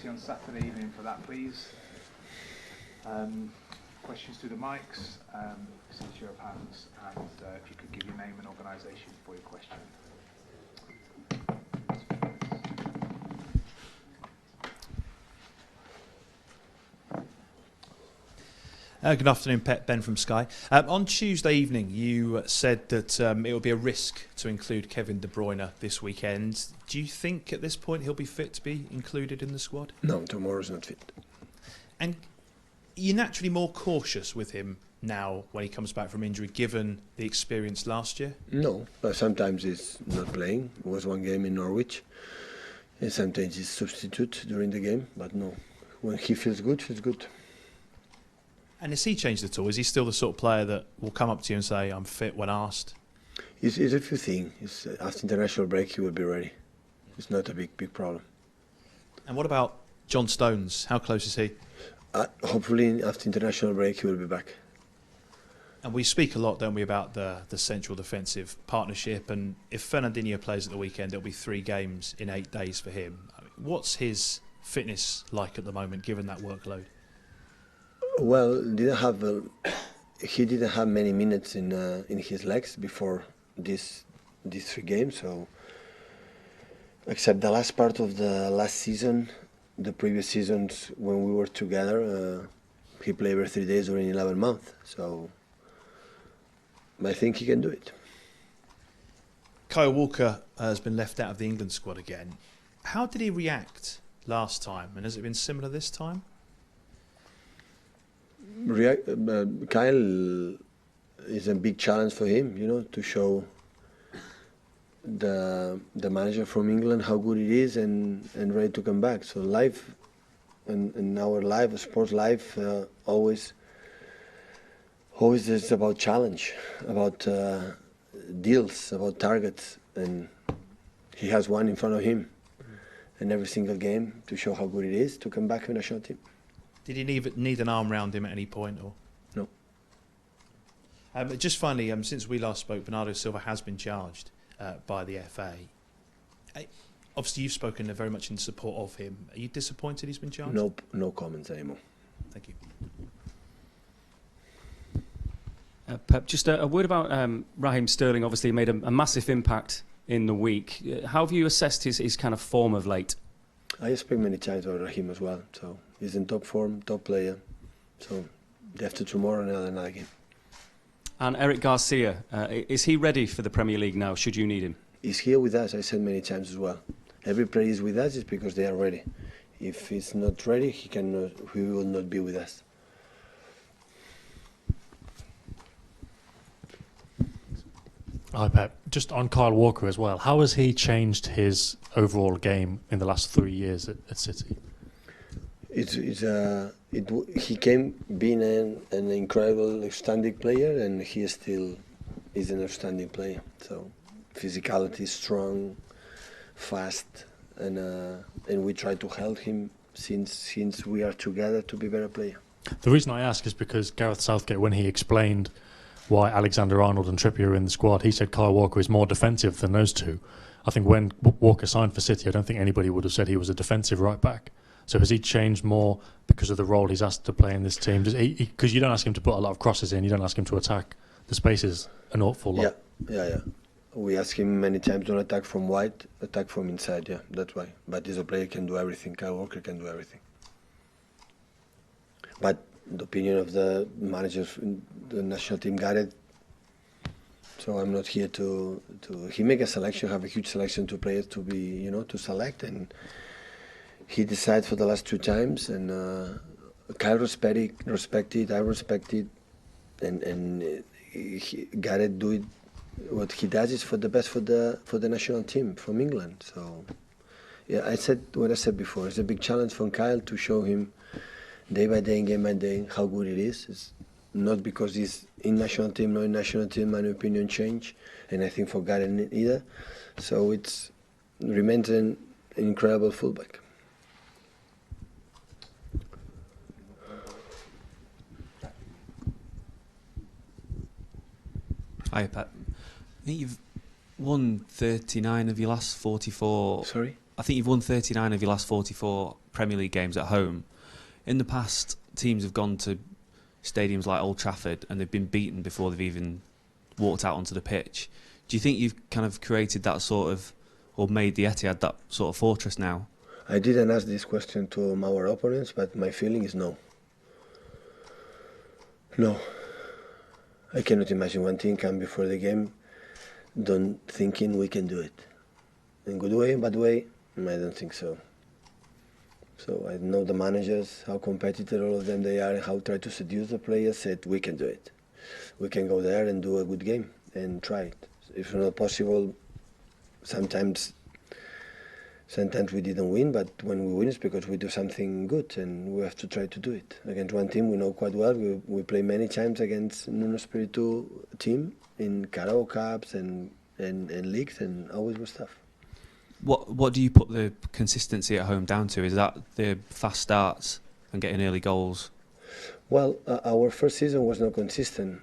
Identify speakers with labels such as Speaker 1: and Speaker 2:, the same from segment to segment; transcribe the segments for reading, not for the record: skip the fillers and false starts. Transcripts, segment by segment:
Speaker 1: opportunity on Saturday evening for that, please. Questions through the mics, since you're a pants, and if you could give your name and organisation for your question.
Speaker 2: Good afternoon, Pep. Ben from Sky. On Tuesday evening, you said that it would be a risk to include Kevin De Bruyne this weekend. Do you think at this point he'll be fit to be included in the squad?
Speaker 3: No, tomorrow's not fit.
Speaker 2: And you're naturally more cautious with him now when he comes back from injury, given the experience last year?
Speaker 3: No, but sometimes he's not playing. It was one game in Norwich. And sometimes he's substitute during the game, but no. When he feels good, feels good.
Speaker 2: And has he changed at all? Is he still the sort of player that will come up to you and say, I'm fit when asked?
Speaker 3: It's a few things. After international break, he will be ready. It's not a big problem.
Speaker 2: And what about John Stones? How close is he?
Speaker 3: Hopefully, after international break, he will be back.
Speaker 2: And we speak a lot, don't we, about the central defensive partnership. And if Fernandinho plays at the weekend, there'll be 3 games in 8 days for him. What's his fitness like at the moment, given that workload?
Speaker 3: Well, he didn't have many minutes in his legs before these 3 games. So, except the last part of the last season, the previous seasons when we were together, he played every 3 days during 11 months. So, I think he can do it.
Speaker 2: Kyle Walker has been left out of the England squad again. How did he react last time, and has it been similar this time?
Speaker 3: Kyle is a big challenge for him, to show the manager from England how good it is and ready to come back. So life and our life, sports life, always is about challenge, about deals, about targets, and he has one in front of him, in every single game to show how good it is to come back with a national team.
Speaker 2: Did he need an arm round him at any point? Or
Speaker 3: no?
Speaker 2: Just finally, since we last spoke, Bernardo Silva has been charged by the FA. Obviously, you've spoken very much in support of him. Are you disappointed he's been charged?
Speaker 3: Nope, no comments anymore.
Speaker 2: Thank you.
Speaker 4: Pep, just a word about Raheem Sterling. Obviously, made a massive impact in the week. How have you assessed his kind of form of late?
Speaker 3: I speak many times about Raheem as well. So he's in top form, top player. So after tomorrow, another game.
Speaker 4: And Eric Garcia, is he ready for the Premier League now? Should you need him?
Speaker 3: He's here with us. I said many times as well. Every player is with us is because they are ready. If he's not ready, he will not be with us.
Speaker 5: Hi Pep, just on Kyle Walker as well, how has he changed his overall game in the last 3 years at City?
Speaker 3: He came being an incredible, outstanding player, and he still is an outstanding player. So physicality, strong, fast, and we try to help him since we are together to be a better player.
Speaker 5: The reason I ask is because Gareth Southgate, when he explained why Alexander-Arnold and Trippier are in the squad, he said Kyle Walker is more defensive than those two. I think when Walker signed for City, I don't think anybody would have said he was a defensive right-back. So has he changed more because of the role he's asked to play in this team? Because you don't ask him to put a lot of crosses in, you don't ask him to attack the spaces an awful lot.
Speaker 3: Yeah. We ask him many times, don't attack from wide, attack from inside, yeah, that's why. But he's a player, can do everything. Kyle Walker can do everything. But the opinion of the managers, the national team got it. So I'm not here to he make a selection, have a huge selection to players to be, to select, and he decided for the last 2 times, and Kyle respected, I respected, and he got it. Do it. What he does is for the best for the national team from England. So yeah, I said what I said before. It's a big challenge for Kyle to show him day by day, game by day, how good it is. It's not because he's in national team, not in national team, my opinion change, and I think for Gareth either. So it remains an incredible fullback.
Speaker 6: Hi, Pep. I think you've won 39 of your last 44.
Speaker 3: Sorry?
Speaker 6: I think you've won 39 of your last 44 Premier League games at home. In the past, teams have gone to stadiums like Old Trafford and they've been beaten before they've even walked out onto the pitch. Do you think you've kind of created that sort of, or made the Etihad that sort of fortress now?
Speaker 3: I didn't ask this question to our opponents, but my feeling is no. No. I cannot imagine one team come before the game don't thinking we can do it. In good way, bad way, I don't think so. So I know the managers, how competitive all of them they are, and how try to seduce the players, said we can do it. We can go there and do a good game and try it. If not possible, sometimes we didn't win, but when we win it's because we do something good and we have to try to do it. Against one team we know quite well, we play many times against Nuno Espiritu team in Carabao Cups and leagues, and always was tough.
Speaker 6: What do you put the consistency at home down to? Is that the fast starts and getting early goals?
Speaker 3: Well, our first season was not consistent.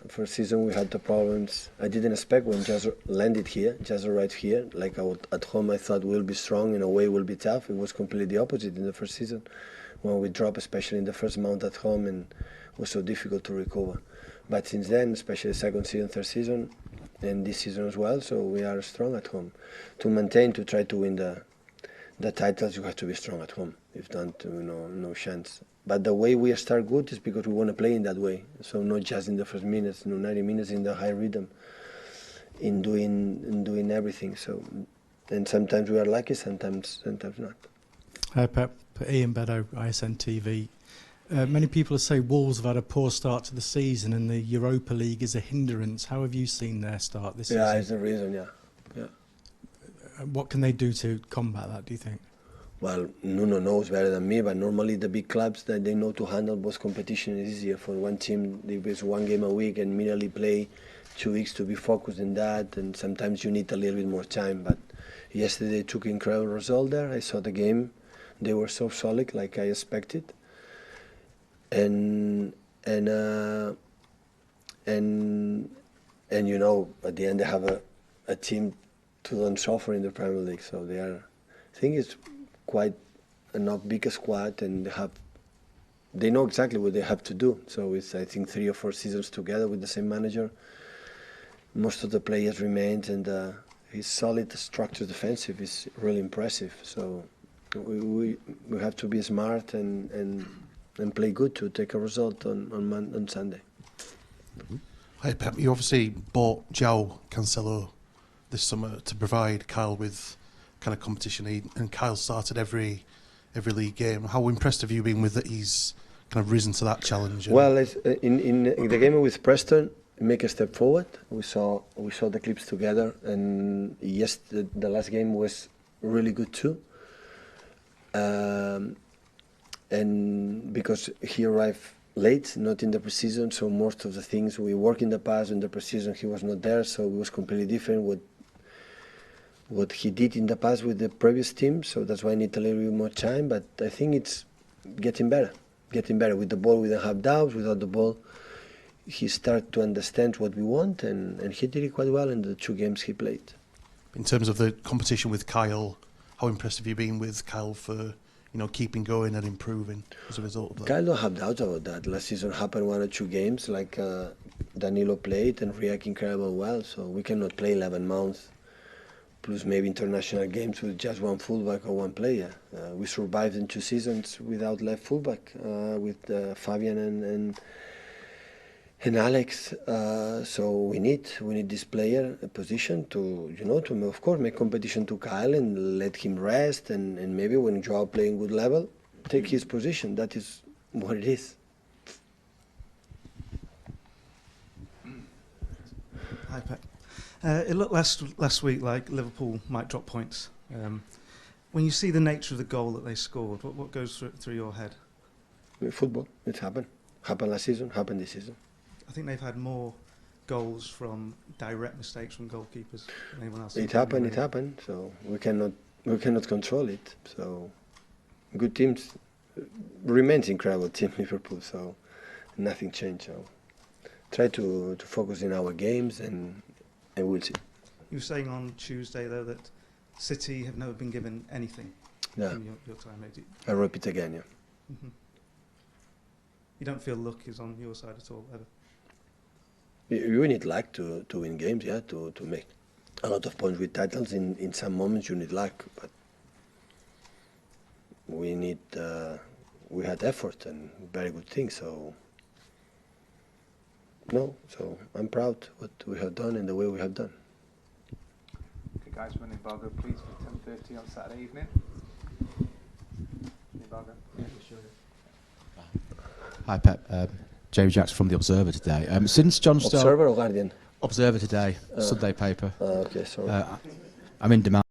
Speaker 3: First season we had the problems. I didn't expect when Jazz landed here, Jazz arrived here. Like at home I thought we'll be strong, in a way we'll be tough. It was completely the opposite in the first season. When we dropped, especially in the first month at home, and it was so difficult to recover. But since then, especially second season, third season, and this season as well, so we are strong at home. To maintain, to try to win the titles, you have to be strong at home. If not, no chance. But the way we start good is because we want to play in that way. So not just in the first minutes, 90 minutes in the high rhythm, in doing everything. So, and sometimes we are lucky, sometimes not.
Speaker 7: Hi Pep, Ian Beddoe, ISN TV. Many people say Wolves have had a poor start to the season and the Europa League is a hindrance. How have you seen their start this season?
Speaker 3: Yeah, it's the reason, yeah.
Speaker 7: What can they do to combat that, do you think?
Speaker 3: Well, Nuno knows better than me, but normally the big clubs that they know to handle both competition is easier. For one team, they play one game a week and immediately play 2 weeks to be focused in that, and sometimes you need a little bit more time. But yesterday they took incredible result there. I saw the game. They were so solid, like I expected. And at the end they have a team to don't suffer in the Premier League. So they are, I think it's quite a not big squad, and they know exactly what they have to do. So it's, I think, 3 or 4 seasons together with the same manager. Most of the players remained, and his solid structure defensive is really impressive. So we have to be smart and play good to take a result on Sunday.
Speaker 8: Hi Pep, you obviously bought João Cancelo this summer to provide Kyle with kind of competition, and Kyle started every league game. How impressed have you been with that he's kind of risen to that challenge?
Speaker 3: Well, in the game with Preston, make a step forward. We saw the clips together, and yes, the last game was really good too. And because he arrived late, not in the preseason, so most of the things we worked in the past, in the preseason he was not there, so it was completely different what he did in the past with the previous team, so that's why I need a little bit more time, but I think it's getting better. With the ball we don't have doubts, without the ball he started to understand what we want, and he did it quite well in the 2 games he played.
Speaker 8: In terms of the competition with Kyle, how impressed have you been with Kyle for keeping going and improving as a result of that?
Speaker 3: Kyle don't have doubts about that. Last season happened 1 or 2 games, like Danilo played and react incredible well, so we cannot play 11 months plus maybe international games with just 1 fullback or 1 player. We survived in 2 seasons without left fullback with Fabian and Alex. So we need this player a position to of course make competition to Kyle and let him rest, and maybe when João playing good level, take his position. That is what it is.
Speaker 9: Hi Pep. It looked last week like Liverpool might drop points. When you see the nature of the goal that they scored, what goes through your head?
Speaker 3: Football, it happened. Happened last season, happened this season.
Speaker 9: I think they've had more goals from direct mistakes from goalkeepers than anyone else.
Speaker 3: It happened. So we cannot control it. So good teams remains incredible team Liverpool. So nothing changed. So try to focus in our games and we'll see.
Speaker 9: You were saying on Tuesday though that City have never been given anything.
Speaker 3: Yeah.
Speaker 9: in your time there?
Speaker 3: I repeat again, yeah.
Speaker 9: Mhm. You don't feel luck is on your side at all, ever?
Speaker 3: You need luck to win games, yeah, to make a lot of points with titles. In some moments you need luck, but we had effort and very good things, so I'm proud what we have done and the way we have done.
Speaker 1: Okay, guys, run embargo, please, for 10:30 on Saturday evening. Embargo.
Speaker 10: Hi, Pep. James Jackson from The Observer today. Since John Stones...
Speaker 3: Observer or Guardian?
Speaker 10: Observer today, Sunday paper.
Speaker 3: Okay, sorry.
Speaker 10: I'm in demand.